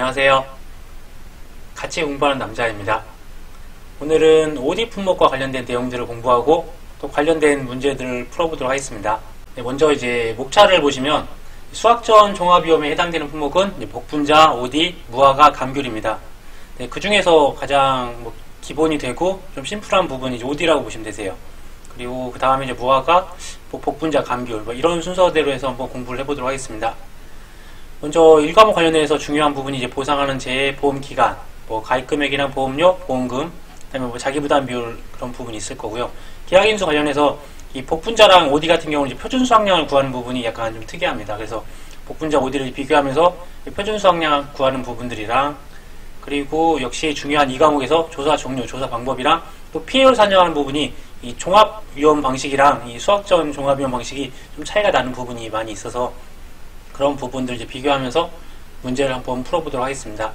안녕하세요. 같이 공부하는 남자입니다. 오늘은 OD 품목과 관련된 내용들을 공부하고 또 관련된 문제들을 풀어보도록 하겠습니다. 먼저 이제 목차를 보시면 수학전 종합위험에 해당되는 품목은 복분자, OD, 무화과, 감귤입니다. 그 중에서 가장 기본이 되고 좀 심플한 부분이 OD라고 보시면 되세요. 그리고 그 다음에 이제 무화과, 복분자, 감귤 이런 순서대로 해서 한번 공부를 해보도록 하겠습니다. 먼저 1과목 관련해서 중요한 부분이 이제 보상하는 재해, 보험 기간, 가입금액이나 보험료, 보험금, 그다음에 자기부담 비율 그런 부분이 있을 거고요. 계약인수 관련해서 이 복분자랑 OD 같은 경우는 이제 표준 수확량을 구하는 부분이 약간 좀 특이합니다. 그래서 복분자, OD를 비교하면서 표준 수확량 구하는 부분들이랑 그리고 역시 중요한 2과목에서 조사 종류, 조사 방법이랑 또 피해율 산정하는 부분이 이 종합위험 방식이랑 이 수학전 종합위험 방식이 좀 차이가 나는 부분이 많이 있어서 그런 부분들 이제 비교하면서 문제를 한번 풀어보도록 하겠습니다.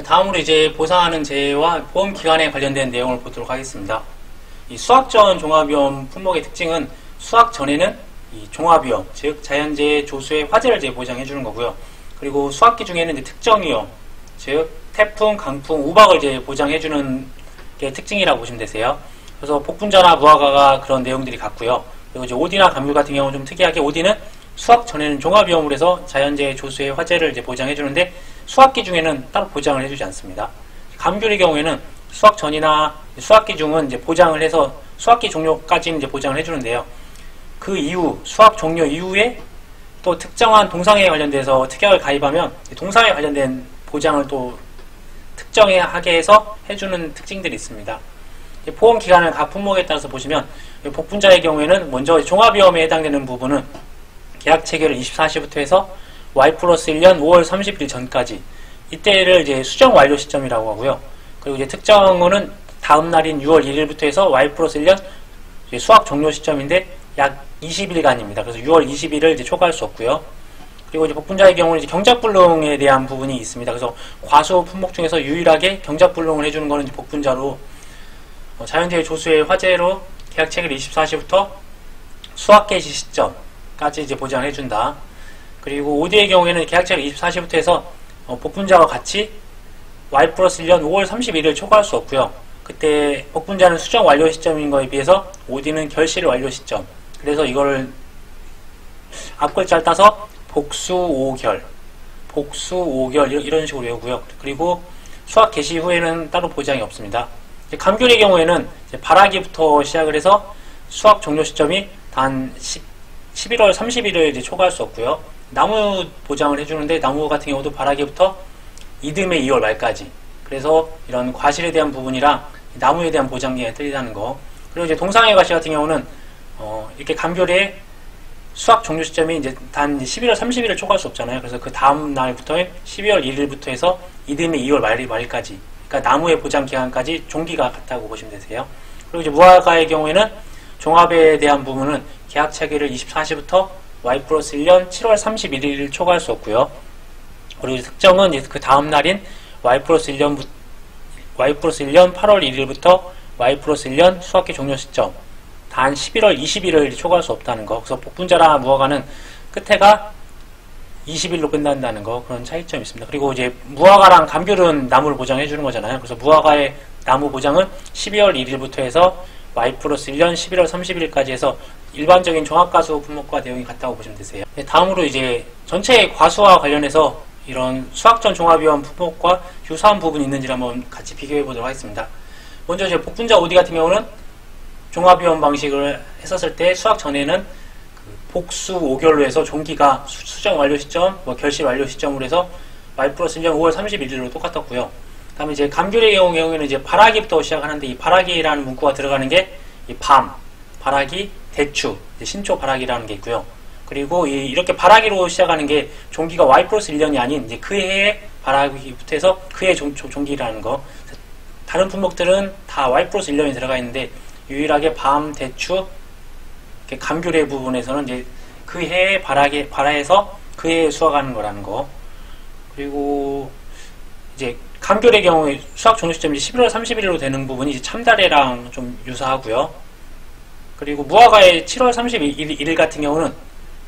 다음으로 이제 보상하는 재해와 보험 기간에 관련된 내용을 보도록 하겠습니다. 이 수학전 종합위험 품목의 특징은 수학 전에는 이 종합위험, 즉 자연재해 조수의 화재를 이제 보장해 주는 거고요. 그리고 수학기 중에는 이제 특정위험, 즉 태풍, 강풍, 우박을 이제 보장해 주는 게 특징이라고 보시면 되세요. 그래서 복분자나 무화과가 그런 내용들이 같고요. 그리고 이제 OD나 감귤 같은 경우는 좀 특이하게 OD는 수학 전에는 종합위험으로 해서 자연재해 조수의 화재를 이제 보장해 주는데 수학기 중에는 따로 보장을 해주지 않습니다. 감귤의 경우에는 수학 전이나 수학기 중은 이제 보장을 해서 수학기 종료까지는 이제 보장을 해주는데요. 그 이후 수학 종료 이후에 또 특정한 동상에 관련돼서 특약을 가입하면 동상에 관련된 보장을 또 특정하게 해서 해주는 특징들이 있습니다. 보험 기간을 각 품목에 따라서 보시면 복분자의 경우에는 먼저 종합위험에 해당되는 부분은 계약 체결 24시부터 해서 Y+1년 5월 30일 전까지 이때를 이제 수정 완료 시점이라고 하고요. 그리고 이제 특정호는 다음 날인 6월 1일부터 해서 Y+1년 수학 종료 시점인데 약 20일간입니다. 그래서 6월 20일을 이제 초과할 수 없고요. 그리고 이제 복분자의 경우는 이제 경작불능에 대한 부분이 있습니다. 그래서 과수 품목 중에서 유일하게 경작불능을 해주는 거는 이제 복분자로 자연재해 조수의 화재로 계약 체결 24시부터 수학 개시 시점까지 이제 보장을 해준다. 그리고 OD의 경우에는 계약 체결 24시부터 해서 복분자와 같이 Y+1년 5월 31일 초과할 수 없고요. 그때 복분자는 수정 완료 시점인 거에 비해서 OD는 결실 완료 시점. 그래서 이거를 앞글자를 따서 복수 5결 이런 식으로 외우고요. 그리고 수학 개시 후에는 따로 보장이 없습니다. 감귤의 경우에는 발화기부터 시작을 해서 수학 종료 시점이 단 11월 30일을 이제 초과할 수 없고요. 나무 보장을 해주는데 나무 같은 경우도 발화기부터 이듬해 2월 말까지. 그래서 이런 과실에 대한 부분이랑 나무에 대한 보장기간이 틀리다는 거. 그리고 이제 동상의 과실 같은 경우는 이렇게 감귤의 수학 종료 시점이 이제 단 11월 30일을 초과할 수 없잖아요. 그래서 그 다음 날부터 12월 1일부터 해서 이듬해 2월 말까지. 그러니까 나무의 보장 기간까지 종기가 같다고 보시면 되세요. 그리고 이제 무화과의 경우에는 종합에 대한 부분은 계약 체결을 24시부터 Y+1년 7월 31일을 초과할 수 없고요. 그리고 특정은 이제 그 다음 날인 Y+1년 8월 1일부터 Y+1년 수학기 종료 시점 단 11월 20일을 초과할 수 없다는 거. 그래서 복분자나 무화과는 끝에가 20일로 끝난다는 거. 그런 차이점이 있습니다. 그리고 이제 무화과랑 감귤은 나무를 보장해 주는 거잖아요. 그래서 무화과의 나무 보장은 12월 1일부터 해서 Y+1년 11월 30일까지 해서 일반적인 종합과수 품목과 내용이 같다고 보시면 되세요. 다음으로 이제 전체 과수와 관련해서 이런 수학전 종합위험 품목과 유사한 부분이 있는지를 한번 같이 비교해 보도록 하겠습니다. 먼저 이제 복분자 OD 같은 경우는 종합위험 방식을 했었을 때 수학 전에는 복수 5결로 해서 종기가 수정 완료 시점, 결실 완료 시점으로 해서 Y+1년 5월 31일로 똑같았고요. 다음에 이제 감귤의 경우에는 이제 발화기부터 시작하는데 이 발화기라는 문구가 들어가는 게 이 발화기, 대추, 신초 발화기라는 게 있고요. 그리고 이렇게 발화기로 시작하는 게 종기가 Y+1년이 아닌 이제 그 해의 발화기부터 해서 그 해 종기라는 거. 다른 품목들은 다 Y+1년이 들어가 있는데 유일하게 대추, 감귤의 부분에서는 이제 그 해에 발화해서 그 해에 수확하는 거라는 거. 그리고 이제 감귤의 경우에 수학 종료 시점이 11월 30일로 되는 부분이 이제 참다래랑 좀 유사하고요. 그리고 무화과의 7월 31일 같은 경우는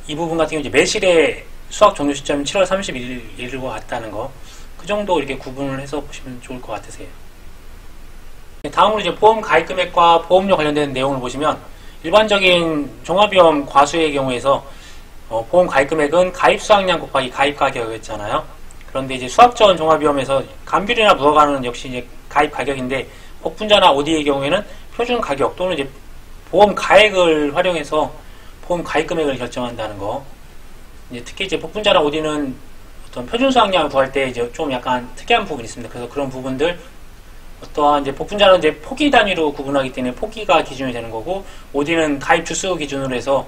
이 부분 같은 경우 이제 매실의 수학 종료 시점이 7월 31일과 같다는 거. 그 정도 이렇게 구분을 해서 보시면 좋을 것 같으세요. 다음으로 이제 보험 가입 금액과 보험료 관련된 내용을 보시면 일반적인 종합보험 과수의 경우에서 보험 가입 금액은 가입 수확량 곱하기 가입 가격이었잖아요. 그런데 이제 수학전 종합보험에서 감귤이나 무화과는 역시 이제 가입 가격인데 복분자나 OD의 경우에는 표준 가격 또는 이제 보험 가액을 활용해서 보험 가입 금액을 결정한다는 거. 이제 특히 이제 복분자나 OD는 어떤 표준 수확량을 구할 때 이제 좀 약간 특이한 부분이 있습니다. 그래서 그런 부분들 어떠한 이제 복분자는 이제 포기 단위로 구분하기 때문에 포기가 기준이 되는 거고 OD는 가입 주수 기준으로 해서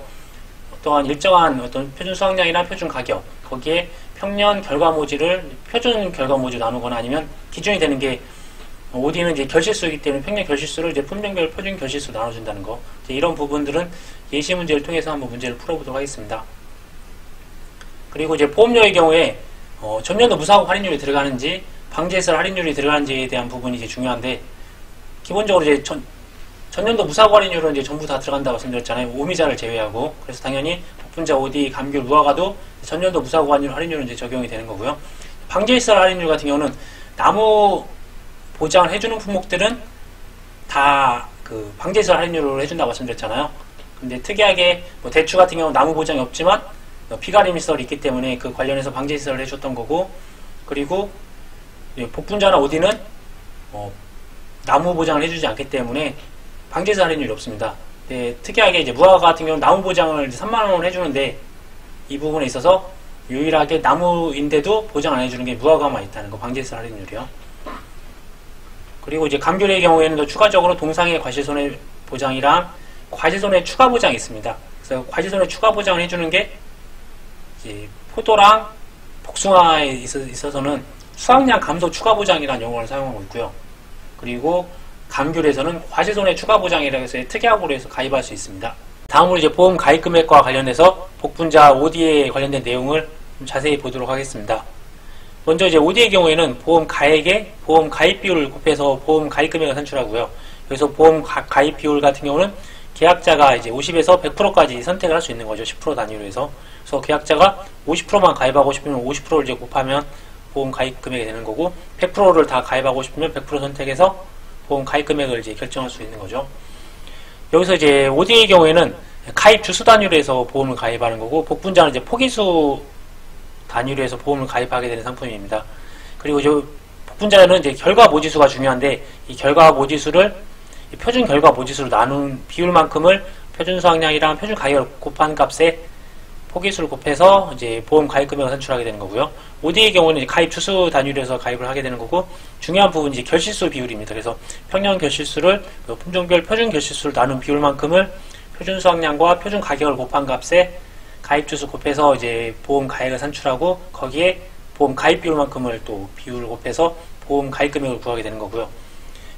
어떠한 일정한 어떤 표준 수확량이나 표준 가격 거기에 평년 결과모지를 표준 결과모지로 나누거나 아니면 기준이 되는 게 OD는 이제 결실수이기 때문에 평년 결실수를 이제 품종별 표준 결실수로 나눠준다는 거. 이제 이런 부분들은 예시 문제를 통해서 한번 문제를 풀어보도록 하겠습니다. 그리고 이제 보험료의 경우에 전년도 무사고 할인율이 들어가는지 방지해설 할인율이 들어가는지에 대한 부분이 이제 중요한데 기본적으로 이제 전년도 무사고 할인율은 이제 전부 다 들어간다고 말씀드렸잖아요. 오미자를 제외하고. 그래서 당연히 복분자, OD, 감귤, 무화과도 전년도 무사고 할인율은 이제 적용이 되는 거고요. 방지해설 할인율 같은 경우는 나무 보장을 해주는 품목들은 다 그 방지해설 할인율을 해준다고 말씀드렸잖아요. 근데 특이하게 뭐 대추 같은 경우는 나무 보장이 없지만 비가림이설이 있기 때문에 그 관련해서 방지해설을 해줬던 거고, 그리고 복분자나 OD는 나무 보장을 해주지 않기 때문에 방지해설 할인율이 없습니다. 네, 특이하게 이제 무화과 같은 경우는 나무 보장을 3만원을 해주는데 이 부분에 있어서 유일하게 나무인데도 보장 안 해주는 게 무화과만 있다는 거, 방지해설 할인율이요. 그리고 이제 감귤의 경우에는 또 추가적으로 동상의 과실손해 보장이랑 과실손해 추가 보장이 있습니다. 그래서 과실손해 추가 보장을 해주는 게 이제 포도랑 복숭아에 있어서는 수확량 감소 추가 보장이라는 용어를 사용하고 있고요. 그리고 감귤에서는 과실손해 추가 보장이라고 해서 특약으로 해서 가입할 수 있습니다. 다음으로 이제 보험 가입 금액과 관련해서 복분자 OD에 관련된 내용을 좀 자세히 보도록 하겠습니다. 먼저 이제 OD의 경우에는 보험 가액에 보험 가입 비율을 곱해서 보험 가입 금액을 산출하고요. 그래서 보험 가입 비율 같은 경우는 계약자가 이제 50에서 100%까지 선택을 할 수 있는 거죠. 10% 단위로 해서. 그래서 계약자가 50%만 가입하고 싶으면 50%를 이제 곱하면 보험 가입 금액이 되는 거고, 100%를 다 가입하고 싶으면 100% 선택해서 보험 가입 금액을 이제 결정할 수 있는 거죠. 여기서 이제 OD의 경우에는 가입 주수 단위로 해서 보험을 가입하는 거고, 복분자는 이제 포기수 단위로 해서 보험을 가입하게 되는 상품입니다. 그리고 저 복분자는 이제 결과 모지수가 중요한데, 이 결과 모지수를 표준 결과 모지수로 나눈 비율만큼을 표준 수확량이랑 표준 가격을 곱한 값에 포기수를 곱해서 이제 보험 가입 금액을 산출하게 되는 거고요. OD의 경우는 가입 주수 단위로 해서 가입을 하게 되는 거고, 중요한 부분이 이제 결실수 비율입니다. 그래서 평년 결실수를 품종별 표준 결실수를 나눈 비율만큼을 표준 수확량과 표준 가격을 곱한 값에 가입 주수 곱해서 이제 보험 가액을 산출하고, 거기에 보험 가입 비율만큼을 또 비율을 곱해서 보험 가입 금액을 구하게 되는 거고요.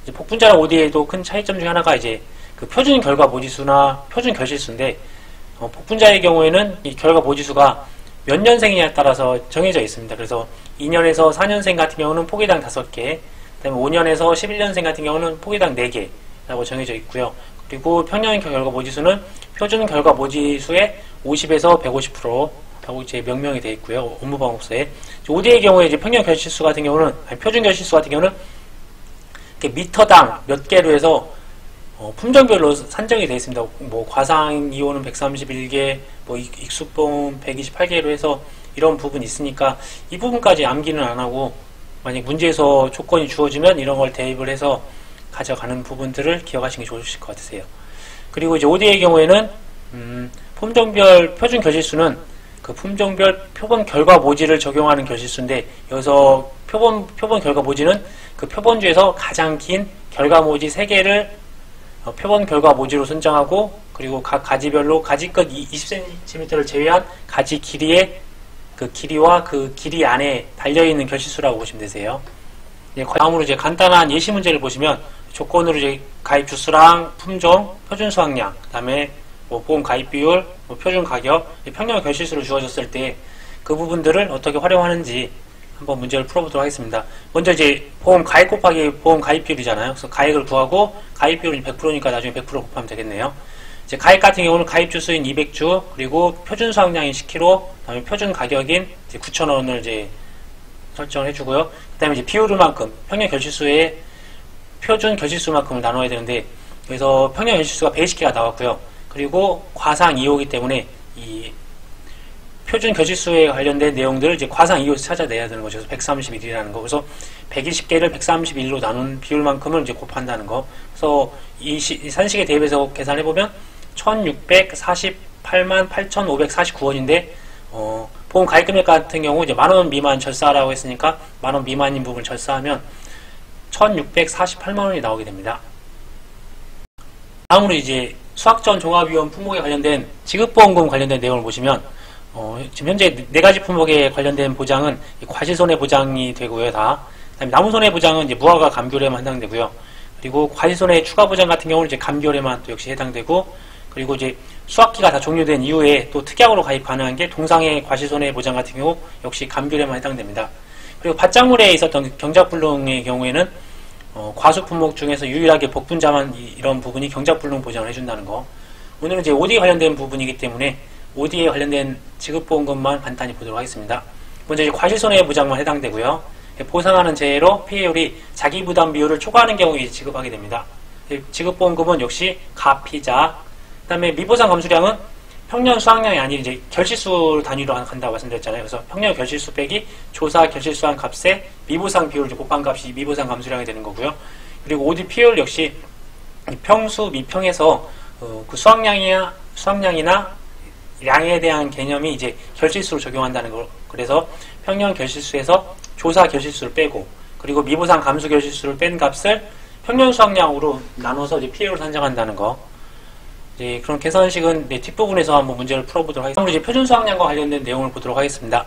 이제 복분자랑 OD에도 큰 차이점 중에 하나가 이제 그 표준 결과 모지수나 표준 결실수인데, 복분자의 경우에는 이 결과 모지수가 몇 년생이냐에 따라서 정해져 있습니다. 그래서 2년에서 4년생 같은 경우는 포기당 5개, 그 다음에 5년에서 11년생 같은 경우는 포기당 4개라고 정해져 있고요. 그리고 평년 결과 모지수는 표준 결과 모지수의 50에서 150%라고 이제 명명이 되어 있고요. 업무방법서에. OD의 경우에 이제 평년 결실수 같은 경우는, 표준 결실수 같은 경우는 미터당 몇 개로 해서 품종별로 산정이 되어 있습니다. 뭐 과상 이온은 131개, 뭐 익숙봉 128개로 해서 이런 부분이 있으니까 이 부분까지 암기는 안 하고, 만약 문제에서 조건이 주어지면 이런 걸 대입을 해서 가져가는 부분들을 기억하시는 게 좋으실 것 같으세요. 그리고 이제 OD의 경우에는 품종별 표준 결실수는 그 품종별 표본 결과 모지를 적용하는 결실수인데, 여기서 표본 결과 모지는 그 표본주에서 가장 긴 결과 모지 3개를 표본 결과 모지로 선정하고, 그리고 각 가지별로 가지 끝 20cm를 제외한 가지 길이의 그 길이와 그 길이 안에 달려있는 결실수라고 보시면 되세요. 다음으로 이제 간단한 예시 문제를 보시면, 조건으로 이제 가입 주수랑 품종, 표준 수확량, 그 다음에 뭐 보험 가입 비율, 뭐 표준 가격, 평년 결실수를 주어졌을 때 그 부분들을 어떻게 활용하는지 한번 문제를 풀어보도록 하겠습니다. 먼저 이제 보험 가입 곱하기 보험 가입 비율이잖아요. 그래서 가액을 구하고 가입 비율은 100%니까 나중에 100% 곱하면 되겠네요. 이제 가입 같은 경우는 가입 주수인 200주, 그리고 표준 수확량인 10kg, 그다음에 표준 가격인 9,000원을 이제 설정을 해주고요. 그 다음에 이제 비율만큼 평년 결실수의 표준 결실수만큼을 나눠야 되는데, 그래서 평년 결실수가 120개가 나왔고요. 그리고 과상 2호이기 때문에 이 표준 결실수에 관련된 내용들을 이제 과상 2호에서 찾아내야 되는 거죠. 그래서 131이라는 거. 그래서 120개를 131로 나눈 비율만큼을 이제 곱한다는 거. 그래서 이 산식에 대입해서 계산해보면 1648만 8,549원인데, 보험 가입금액 같은 경우 이제 만원 미만 절사라고 했으니까 만원 미만인 부분을 절사하면 1648만원이 나오게 됩니다. 다음으로 이제 수학전 종합위험 품목에 관련된 지급보험금 관련된 내용을 보시면, 지금 현재 4가지 품목에 관련된 보장은 과실손해 보장이 되고요, 다. 그다음에 남은손해 보장은 이제 무허가 감귤에만 해당되고요. 그리고 과실손해 추가 보장 같은 경우는 이제 감귤에만 또 역시 해당되고, 그리고 이제 수학기가 다 종료된 이후에 또 특약으로 가입 가능한 게 동상해 과실손해 보장 같은 경우 역시 감귤에만 해당됩니다. 그리고 밭작물에 있었던 경작불능의 경우에는 과수 품목 중에서 유일하게 복분자만 이런 부분이 경작불능 보장을 해준다는 거. 오늘은 이제 OD에 관련된 부분이기 때문에 OD에 관련된 지급보험금만 간단히 보도록 하겠습니다. 먼저 이제 과실손해 보장만 해당되고요. 보상하는 재해로 피해율이 자기부담 비율을 초과하는 경우에 지급하게 됩니다. 지급보험금은 역시 가피자. 그 다음에 미보상 감수량은 평년 수확량이 아닌 이제 결실수 단위로 간다고 말씀드렸잖아요. 그래서 평년 결실수 빼기 조사 결실수한 값에 미보상 비율 곱한 값이 미보상 감수량이 되는 거고요. 그리고 OD 피해율 역시 평수 미평에서 그 수확량이나 양에 대한 개념이 이제 결실수로 적용한다는 거. 그래서 평년 결실수에서 조사 결실수를 빼고, 그리고 미보상 감수 결실수를 뺀 값을 평년 수확량으로 나눠서 이제 피해율을 산정한다는 거. 이제 그런 계산식은 뒷부분에서 한번 문제를 풀어보도록 하겠습니다. 이제 표준 수확량과 관련된 내용을 보도록 하겠습니다.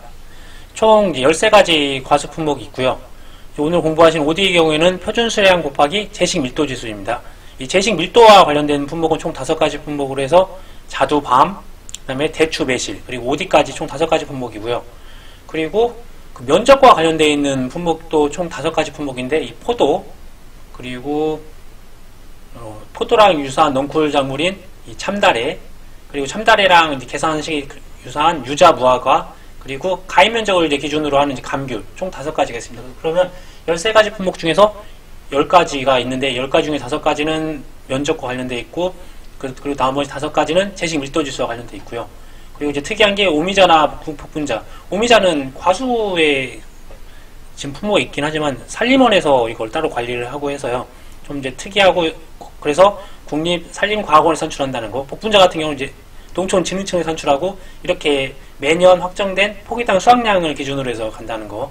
총 이제 13가지 과수 품목이 있고요. 오늘 공부하신 OD의 경우에는 표준 수량 곱하기 제식 밀도 지수입니다. 이 제식 밀도와 관련된 품목은 총 5가지 품목으로 해서 자두, 밤, 그 다음에 대추, 매실, 그리고 OD까지 총 5가지 품목이고요. 그리고 그 면적과 관련되어 있는 품목도 총 5가지 품목인데, 이 포도, 그리고 포도랑 유사한 넝쿨 작물인 이 참다래, 그리고 참다래랑 이제 계산식이 유사한 유자, 무화과, 그리고 가입 면적을 이제 기준으로 하는 이제 감귤, 총 5가지가 있습니다. 그러면 13가지 품목 중에서 10가지가 있는데, 10가지 중에 5가지는 면적과 관련되어 있고, 그리고 나머지 5가지는 제식 밀도 지수와 관련되어 있고요. 그리고 이제 특이한 게 오미자나 복분자. 오미자는 과수에 지금 품목이 있긴 하지만 산림원에서 이걸 따로 관리를 하고 해서요. 좀 이제 특이하고, 그래서 국립산림과학원에 산출한다는 거. 복분자 같은 경우는 이제 농촌진흥청에 산출하고, 이렇게 매년 확정된 포기당 수확량을 기준으로 해서 간다는 거.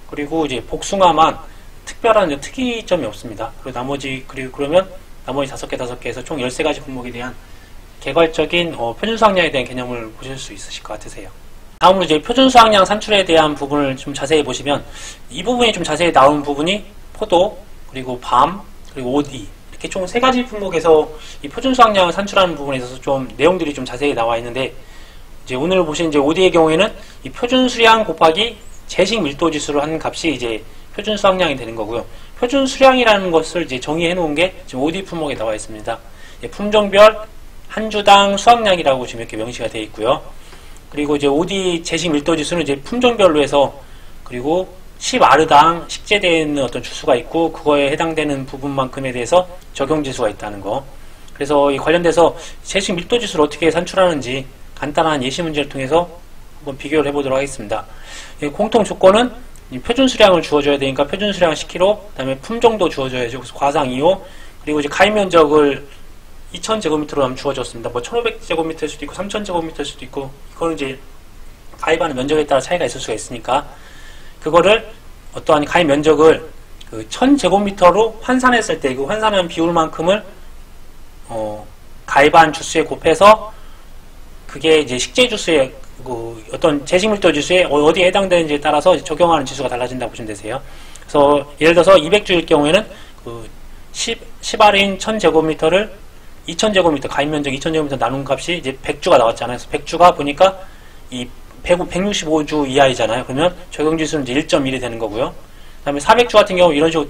그리고 이제 복숭아만 특별한 이제 특이점이 없습니다. 그러면 나머지 5개에서 총 13가지 품목에 대한 개괄적인 표준 수확량에 대한 개념을 보실 수 있으실 것 같으세요. 다음으로 이제 표준 수확량 산출에 대한 부분을 좀 자세히 보시면, 이 부분이 좀 자세히 나온 부분이 포도, 그리고 밤, 그리고 OD, 이렇게 총 3가지 품목에서 이 표준 수확량을 산출하는 부분에 있어서 좀 내용들이 좀 자세히 나와 있는데, 이제 오늘 보신 이제 OD의 경우에는 이 표준 수량 곱하기 제식 밀도 지수로 하는 값이 이제 표준 수확량이 되는 거고요. 표준 수량이라는 것을 이제 정의해 놓은 게 지금 OD 품목에 나와 있습니다. 품종별 한 주당 수확량이라고 지금 이렇게 명시가 되어 있고요. 그리고 이제 OD 제식 밀도 지수는 이제 품종별로 해서, 그리고 10아르당 식재되는 어떤 주수가 있고, 그거에 해당되는 부분만큼에 대해서 적용 지수가 있다는 거. 그래서 이 관련돼서 제식 밀도 지수를 어떻게 산출하는지 간단한 예시 문제를 통해서 한번 비교를 해보도록 하겠습니다. 공통 조건은 표준 수량을 주어줘야 되니까 표준 수량 10kg, 그 다음에 품종도 주어줘야죠. 그래서 과상 2호, 그리고 이제 가입 면적을 2000제곱미터로 하면 주어졌습니다. 뭐 1500제곱미터일 수도 있고 3000제곱미터일 수도 있고, 이거는 이제 가입하는 면적에 따라 차이가 있을 수가 있으니까, 그거를 어떠한 가입 면적을 그 1000제곱미터로 환산했을 때 그 환산한 비율만큼을 가입한 주수에 곱해서, 그게 이제 식재 주수에 그 어떤 제식밀도 지수에 어디에 해당되는지에 따라서 적용하는 지수가 달라진다고 보시면 되세요. 그래서 예를 들어서 200주일 경우에는 그 10R인 1000제곱미터를 2000제곱미터, 가입 면적 2000제곱미터 나눈 값이 이제 100주가 나왔잖아요. 그래서 100주가 보니까 이 165주 이하이잖아요. 그러면 적용 지수는 이제 1.1이 되는 거고요. 그 다음에 400주 같은 경우 이런 식으로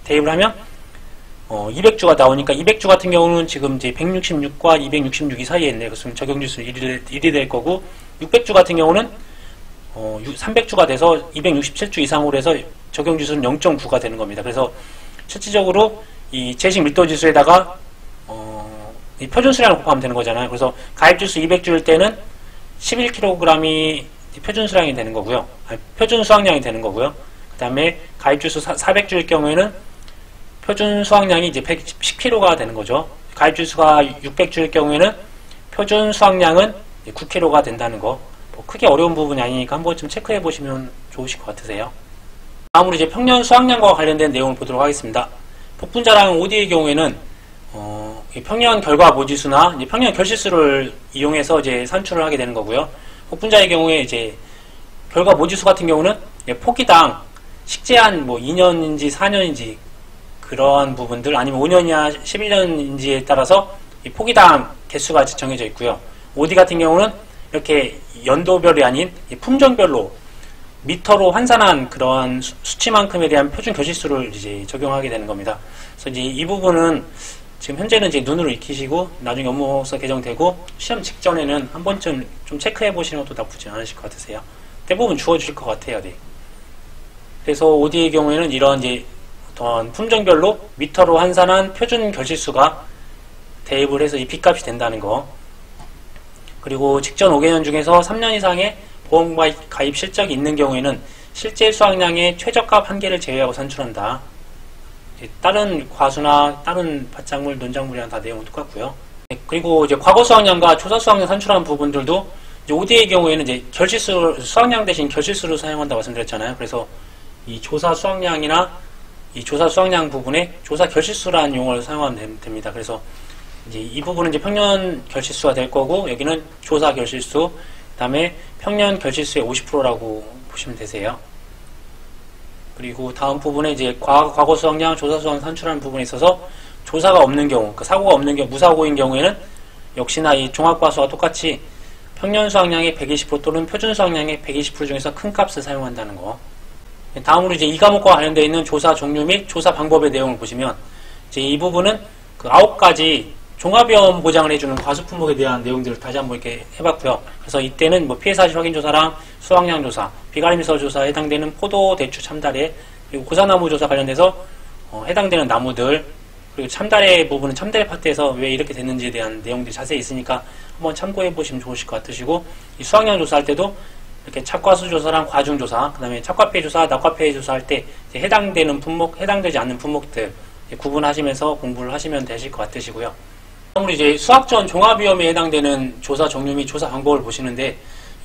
대입을 하면 200주가 나오니까 200주 같은 경우는 지금 이제 166과 266이 사이에 있네요. 그래서 적용 지수는 1이 될 거고, 600주 같은 경우는 300주가 돼서 267주 이상으로 해서 적용 지수는 0.9가 되는 겁니다. 그래서 실질적으로 이 채식 밀도 지수에다가 이 표준 수량을 곱하면 되는 거잖아요. 그래서 가입 지수 200주일 때는 11kg이 표준 수량이 되는 거고요. 표준 수확량이 되는 거고요. 그 다음에 가입 지수 400주일 경우에는 표준 수확량이 이제 10kg가 되는 거죠. 가입 지수가 600주일 경우에는 표준 수확량은 9kg가 된다는 거. 뭐 크게 어려운 부분이 아니니까 한 번쯤 체크해 보시면 좋으실 것 같으세요. 다음으로 이제 평년 수확량과 관련된 내용을 보도록 하겠습니다. 복분자랑 OD의 경우에는 평년 결과 모지수나 이제 평년 결실수를 이용해서 이제 산출을 하게 되는 거고요. 복분자의 경우에 이제 결과 모지수 같은 경우는 포기당 식재한 뭐 2년인지 4년인지 그러한 부분들 아니면 5년이나 11년인지에 따라서 이 포기당 개수가 정해져 있고요. OD 같은 경우는 이렇게 연도별이 아닌 품종별로 미터로 환산한 그러한 수치만큼에 대한 표준 결실수를 이제 적용하게 되는 겁니다. 그래서 이제 이 부분은 지금 현재는 이제 눈으로 익히시고 나중에 업무서 개정되고 시험 직전에는 한 번쯤 좀 체크해 보시는 것도 나쁘지 않으실 것 같으세요. 대부분 주어질 것 같아요. 네. 그래서 OD의 경우에는 이런 이제 어떤 품종별로 미터로 환산한 표준 결실수가 대입을 해서 이 B값이 된다는 거. 그리고 직전 5개년 중에서 3년 이상의 보험 가입 실적이 있는 경우에는 실제 수확량의 최저값 한 개를 제외하고 산출한다. 다른 과수나 다른 밭작물, 논작물이랑 다 내용은 똑같고요. 그리고 이제 과거 수확량과 조사 수확량 산출한 부분들도 이제 OD의 경우에는 이제 결실수, 수확량 대신 결실수를 사용한다고 말씀드렸잖아요. 그래서 이 조사 수확량이나 이 조사 수확량 부분에 조사 결실수라는 용어를 사용하면 됩니다. 그래서 이제 이 부분은 이제 평년 결실수가 될 거고 여기는 조사 결실수, 그다음에 평년 결실수의 50%라고 보시면 되세요. 그리고 다음 부분에 이제 과거 수확량, 조사 수확량 산출하는 부분에 있어서 조사가 없는 경우, 그 사고가 없는 경우, 무사고인 경우에는 역시나 이 종합과수와 똑같이 평년 수확량의 120% 또는 표준 수확량의 120% 중에서 큰 값을 사용한다는 거. 다음으로 이제 이 과목과 관련되어 있는 조사 종류 및 조사 방법의 내용을 보시면 이제 이 부분은 그 9가지 종합위험 보장을 해주는 과수 품목에 대한 내용들을 다시 한번 이렇게 해봤고요. 그래서 이때는 뭐 피해 사실 확인 조사랑 수확량 조사, 비가림서 조사에 해당되는 포도, 대추, 참다래, 그리고 고사나무 조사 관련돼서 해당되는 나무들, 그리고 참다래 부분은 참다래 파트에서 왜 이렇게 됐는지에 대한 내용들이 자세히 있으니까 한번 참고해 보시면 좋으실 것 같으시고, 이 수확량 조사할 때도 이렇게 착과수 조사랑 과중 조사, 그 다음에 착과피해 조사, 낙과피해 조사할 때 해당되는 품목, 해당되지 않는 품목들 구분하시면서 공부를 하시면 되실 것 같으시고요. 다음으로 이제 수학전 종합위험에 해당되는 조사 종류 및 조사 방법을 보시는데,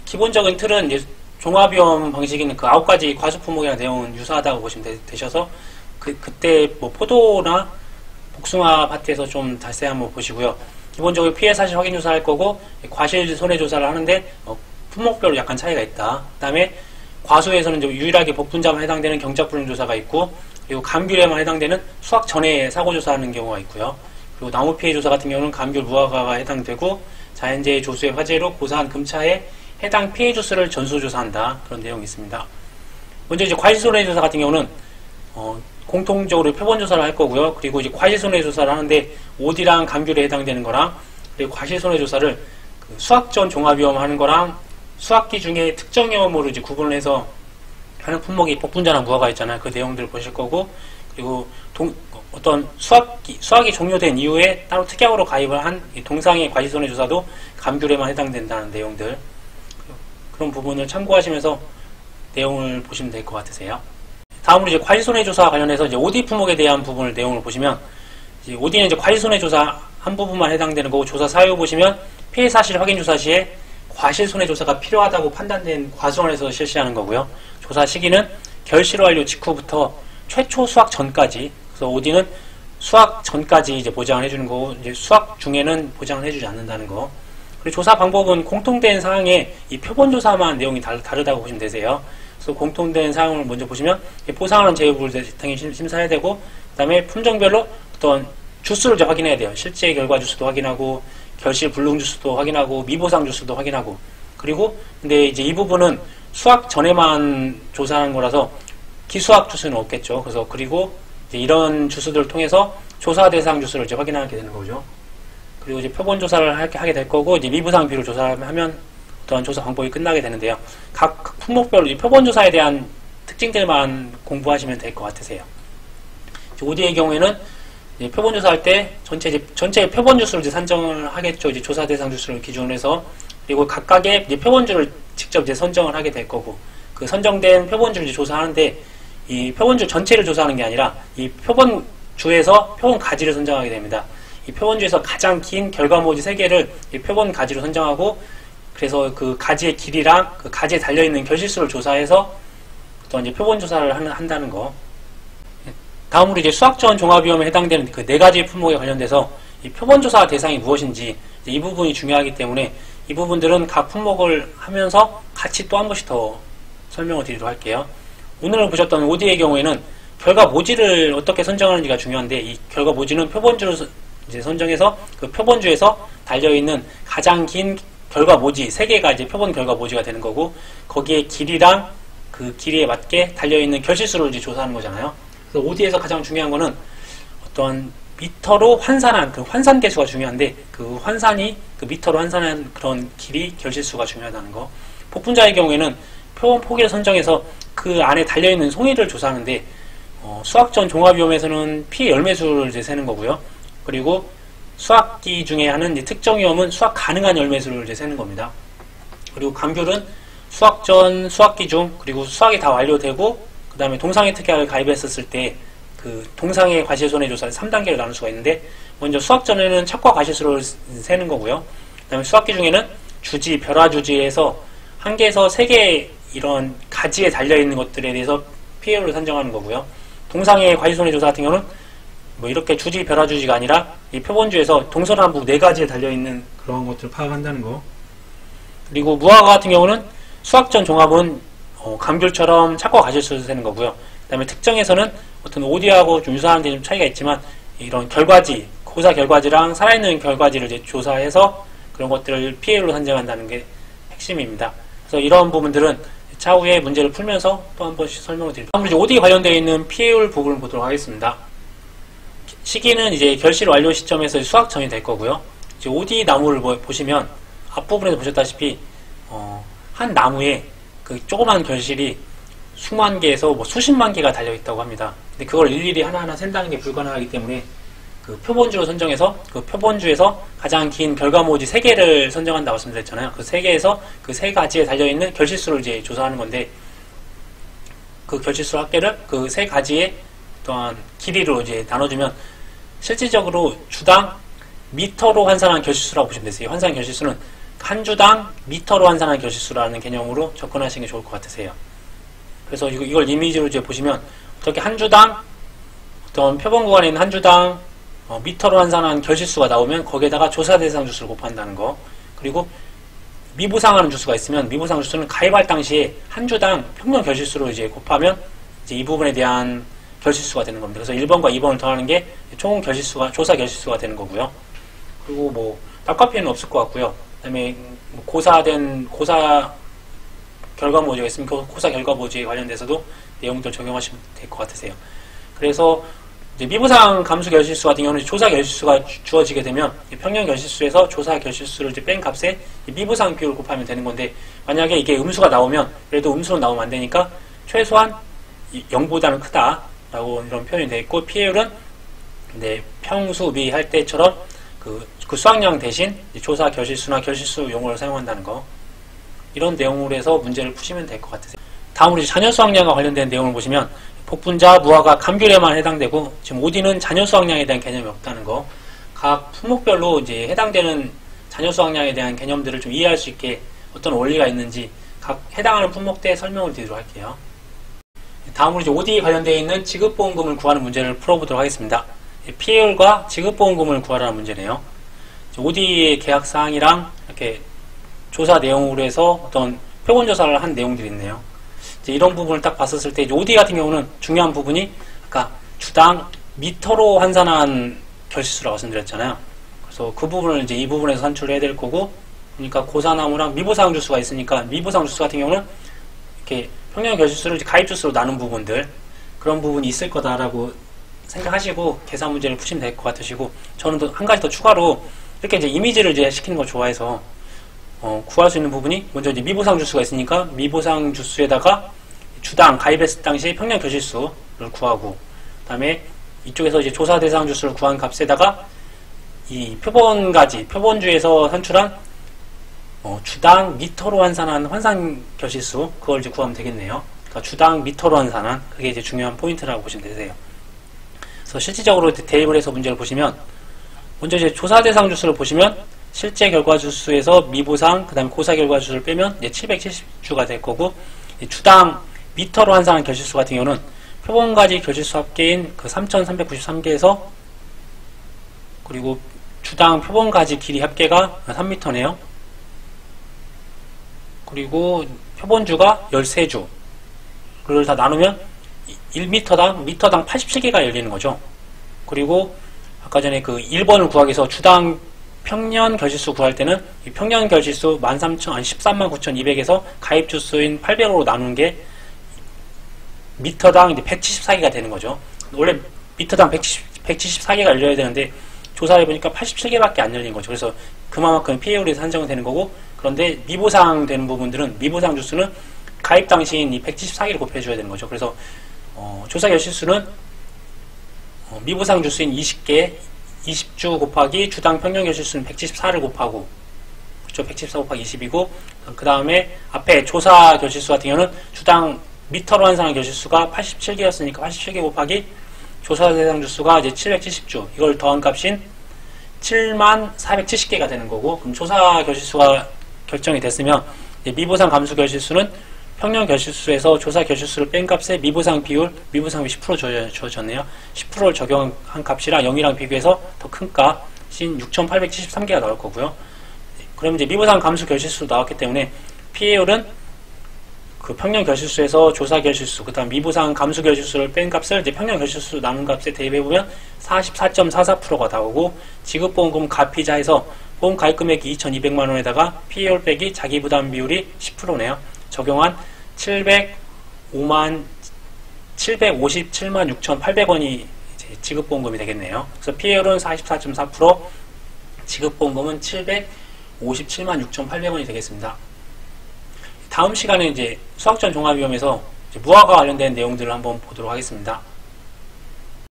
기본적인 틀은 이제 종합위험 방식에는 그 9가지 과수 품목이라는 내용은 유사하다고 보시면 되셔서 그때 뭐 포도나 복숭아 파트에서 좀 자세히 한번 보시고요. 기본적으로 피해 사실 확인 조사할 거고 과실 손해 조사를 하는데 품목별로 약간 차이가 있다. 그 다음에 과수에서는 이제 유일하게 복분자만 해당되는 경작 불능 조사가 있고, 그리고 감귤에만 해당되는 수확 전에 사고 조사하는 경우가 있고요. 그리고 나무 피해 조사 같은 경우는 감귤 무화과가 해당되고, 자연재해 조수의 화재로 고사한 금차에 해당 피해 주수를 전수 조사한다. 그런 내용이 있습니다. 먼저 이제 과실 손해 조사 같은 경우는 공통적으로 표본 조사를 할 거고요. 그리고 이제 과실 손해 조사를 하는데 OD랑 감귤에 해당되는 거랑, 그리고 과실 손해 조사를 그 수확전 종합위험 하는 거랑 수확기 중에 특정 위험으로 이제 구분을 해서 하는 품목이 복분자나 무화과 있잖아요. 그 내용들을 보실 거고, 그리고 어떤 수확이 종료된 이후에 따로 특약으로 가입을 한 동상의 과실 손해 조사도 감귤에만 해당된다는 내용들, 그런 부분을 참고하시면서 내용을 보시면 될 것 같으세요. 다음으로 이제 과실손해조사 관련해서 이제 OD 품목에 대한 부분을 내용을 보시면, 이제 OD는 이제 과실손해조사 한 부분만 해당되는 거고, 조사 사유 보시면 피해 사실 확인 조사 시에 과실손해조사가 필요하다고 판단된 과수원에서 실시하는 거고요. 조사 시기는 결실 완료 직후부터 최초 수확 전까지. 그래서 OD는 수확 전까지 이제 보장을 해주는 거고, 이제 수확 중에는 보장을 해주지 않는다는 거. 그리고 조사 방법은 공통된 사항에 이 표본 조사만 내용이 다르다고 보시면 되세요. 그래서 공통된 사항을 먼저 보시면 포상하는 제휴부를 당연히 심사해야 되고, 그 다음에 품종별로 어떤 주수를 이제 확인해야 돼요. 실제 결과 주수도 확인하고, 결실 불능 주수도 확인하고, 미보상 주수도 확인하고. 그리고 근데 이제 이 부분은 수확 전에만 조사하는 거라서 기수확 주수는 없겠죠. 그래서 그리고 이제 이런 주수들을 통해서 조사 대상 주수를 이제 확인하게 되는 거죠. 그리고 이제 표본 조사를 하게 될 거고, 이제 미부상 비율 조사를 하면 어떤 조사 방법이 끝나게 되는데요. 각 품목별로 이 표본조사에 대한 특징들만 공부하시면 될 것 같으세요. OD의 경우에는 표본조사할 때 전체 표본주수를 이제 산정을 하겠죠. 이제 조사 대상 주수를 기준으로 해서. 그리고 각각의 이제 표본주를 직접 이제 선정을 하게 될 거고, 그 선정된 표본주를 이제 조사하는데, 이 표본주 전체를 조사하는 게 아니라 이 표본주에서 표본 가지를 선정하게 됩니다. 이 표본주에서 가장 긴 결과모지 3개를 이 표본 가지로 선정하고, 그래서 그 가지의 길이랑 그 가지에 달려있는 결실수를 조사해서 또 이제 표본 조사를 한다는 거. 다음으로 이제 수학전 종합위험에 해당되는 그 4가지 품목에 관련돼서 이 표본 조사 대상이 무엇인지 이 부분이 중요하기 때문에 이 부분들은 각 품목을 하면서 같이 또 한 번씩 더 설명을 드리도록 할게요. 오늘 보셨던 OD의 경우에는 결과 모지를 어떻게 선정하는지가 중요한데, 이 결과 모지는 표본주를 이제 선정해서 그 표본주에서 달려있는 가장 긴 결과 모지 3개가 이제 표본 결과 모지가 되는 거고, 거기에 길이랑 그 길이에 맞게 달려있는 결실수를 이제 조사하는 거잖아요. 그래서 OD에서 가장 중요한 거는 어떤 미터로 환산한 그 환산 계수가 중요한데, 그 환산이 그 미터로 환산한 그런 길이 결실수가 중요하다는 거. 폭분자의 경우에는 표본 포기를 선정해서 그 안에 달려있는 송이를 조사하는데, 수학전 종합위험에서는 피해 열매수를 이제 세는 거고요. 그리고 수학기 중에 하는 이제 특정위험은 수학 가능한 열매수를 이제 세는 겁니다. 그리고 감귤은 수학전, 수학기 중, 그리고 수학이 다 완료되고, 그 다음에 동상의 특약을 가입했었을 때 그 동상의 과실손해조사를 3단계로 나눌 수가 있는데, 먼저 수학전에는 착과 과실수를 세는 거고요. 그 다음에 수학기 중에는 주지, 별화주지에서 1개에서 3개 이런 가지에 달려있는 것들에 대해서 피해율을 산정하는 거고요. 동상의 과실손해조사 같은 경우는 뭐 이렇게 주지, 별화주지가 아니라 이 표본주에서 동서남북 4가지에 달려있는 그런 것들을 파악한다는 거. 그리고 무화과 같은 경우는 수학전 종합은 감귤처럼 착과 과실수를 세는 거고요. 그 다음에 특정에서는 어떤 OD하고 좀 유사한 데 좀 차이가 있지만, 이런 결과지, 고사 결과지랑 살아있는 결과지를 이제 조사해서 그런 것들을 피해율로 산정한다는 게 핵심입니다. 그래서 이런 부분들은 차후에 문제를 풀면서 또 한 번씩 설명을 드립니다. 다음으로 이제 OD에 관련되어 있는 피해율 부분을 보도록 하겠습니다. 시기는 이제 결실 완료 시점에서 수학전이 될 거고요. 이제 OD 나무를 보시면 앞부분에서 보셨다시피 한 나무에 그 조그만 결실이 수만 개에서 뭐 수십만 개가 달려 있다고 합니다. 근데 그걸 일일이 하나하나 센다는 게 불가능하기 때문에 그 표본주로 선정해서 그 표본주에서 가장 긴 결과모지 3개를 선정한다고 말씀드렸잖아요. 그 3개에서 그 3가지에 달려있는 결실수를 이제 조사하는 건데, 그 결실수 합계를 그 3가지의 또한 길이로 이제 나눠주면 실질적으로 주당 미터로 환산한 결실수라고 보시면 되세요. 환산 결실수는 한 주당 미터로 환산한 결실수라는 개념으로 접근하시는 게 좋을 것 같으세요. 그래서 이걸 이미지로 이제 보시면 어떻게 한 주당 어떤 표본 구간에 있는 한 주당 미터로 환산한 결실수가 나오면 거기에다가 조사 대상 주수를 곱한다는 거. 그리고 미부상하는 주수가 있으면 미부상 주수는 가입할 당시에 한 주당 평균 결실수로 이제 곱하면 이제 이 부분에 대한 결실수가 되는 겁니다. 그래서 1번과 2번을 더하는 게 총 결실수가, 조사 결실수가 되는 거고요. 그리고 뭐 딱과피해는 없을 것 같고요. 그 다음에 고사 결과 모지가 있으면 고사 결과 모지에 관련돼서도 내용들 적용하시면 될 것 같으세요. 그래서 이제 미부상 감수 결실수 같은 경우는 조사 결실수가 주어지게 되면 평균 결실수에서 조사 결실수를 이제 뺀 값에 미부상 비율을 곱하면 되는 건데, 만약에 이게 음수가 나오면, 그래도 음수는 나오면 안 되니까 최소한 0보다는 크다라고 이런 표현이 되어 있고, 피해율은 평수 미 할 때처럼 그 수학량 대신 조사 결실수나 결실수 용어를 사용한다는 거. 이런 내용으로 해서 문제를 푸시면 될 것 같으세요. 다음으로 자녀 수학량과 관련된 내용을 보시면 폭분자, 무화과, 감귤에만 해당되고, 지금 OD는 자녀 수학량에 대한 개념이 없다는 거. 각 품목별로 이제 해당되는 자녀 수학량에 대한 개념들을 좀 이해할 수 있게 어떤 원리가 있는지 각 해당하는 품목대 설명을 드리도록 할게요. 다음으로 이제 OD에 관련되어 있는 지급보험금을 구하는 문제를 풀어보도록 하겠습니다. 피해율과 지급보험금을 구하라는 문제네요. OD의 계약사항이랑 이렇게 조사 내용으로 해서 어떤 표본조사를 한 내용들이 있네요. 이제 이런 부분을 딱 봤었을 때, OD 같은 경우는 중요한 부분이 아까 주당 미터로 환산한 결실수라고 말씀드렸잖아요. 그래서 그 부분을 이제 이 부분에서 산출을 해야 될 거고, 그러니까 고사나무랑 미부상 주수가 있으니까 미부상 주수 같은 경우는 이렇게 평균 결실수를 이제 가입 주수로 나눈 부분들, 그런 부분이 있을 거다라고 생각하시고 계산 문제를 푸시면 될 것 같으시고, 저는 또 한 가지 더 추가로 이렇게 이제 이미지를 이제 시키는 걸 좋아해서 구할 수 있는 부분이 먼저 이제 미보상 주수가 있으니까 미보상 주수에다가 주당 가입했을 당시 평년 교실수를 구하고, 그 다음에 이쪽에서 이제 조사 대상 주수를 구한 값에다가 이 표본주에서 산출한 주당 미터로 환산한 환산 결실수, 그걸 이제 구하면 되겠네요. 그러니까 주당 미터로 환산한, 그게 이제 중요한 포인트라고 보시면 되세요. 그래서 실질적으로 대입을 해서 문제를 보시면, 먼저 이제 조사 대상 주수를 보시면 실제 결과 주수에서 미보상, 그 다음에 고사 결과 주수를 빼면 이제 770주가 될 거고, 주당 미터로 환산한 결실수 같은 경우는 표본가지 결실수 합계인 그 3393개에서, 그리고 주당 표본가지 길이 합계가 3m네요. 그리고 표본주가 13주. 그걸 다 나누면 1m당, 미터당 87개가 열리는 거죠. 그리고 아까 전에 그 1번을 구하기 위해서 주당 평년 결실수 구할 때는 이 평년 결실수 139,200에서 가입 주수인 800으로 나눈 게 미터당 이제 174개가 되는 거죠. 원래 미터당 174개가 열려야 되는데 조사해 보니까 87개밖에 안 열린 거죠. 그래서 그만큼 PA율이 산정이 되는 거고, 그런데 미보상 되는 부분들은 미보상 주수는 가입 당시인 이 174개를 곱해줘야 되는 거죠. 그래서 조사 결실수는 미보상 주수인 20개, 20주 곱하기 주당 평년 결실수는 174를 곱하고, 그렇죠? 174 곱하기 20이고, 그 다음에 앞에 조사 결실수 같은 경우는 주당 미터로 환산한 결실수가 87개였으니까 87개 곱하기 조사 대상 주수가 이제 770주, 이걸 더한 값인 7470개가 되는 거고, 그럼 조사 결실수가 결정이 됐으면 미보상 감수 결실수는 평년 결실수에서 조사 결실수를 뺀 값에 미보상 비율, 미보상이 10% 주어졌네요. 10%를 적용한 값이랑 0이랑 비교해서 더 큰 값인 6873개가 나올 거고요. 그럼 이제 미보상 감수 결실수 나왔기 때문에 PA율은 그 평년 결실수에서 조사 결실수, 그 다음 미보상 감수 결실수를 뺀 값을 이제 평년 결실수 남은 값에 대입해보면 44.44%가 나오고, 지급보험금 가피자에서 보험 가입 금액이 2,200만원에다가 PA율 빼기 자기부담 비율이 10%네요. 적용한 757만 6,800원이 지급보험금이 되겠네요. 그래서 PA율은 44.4%, 지급보험금은 757만 6,800원이 되겠습니다. 다음 시간에 이제 수학전 종합위험에서 무화과 관련된 내용들을 한번 보도록 하겠습니다.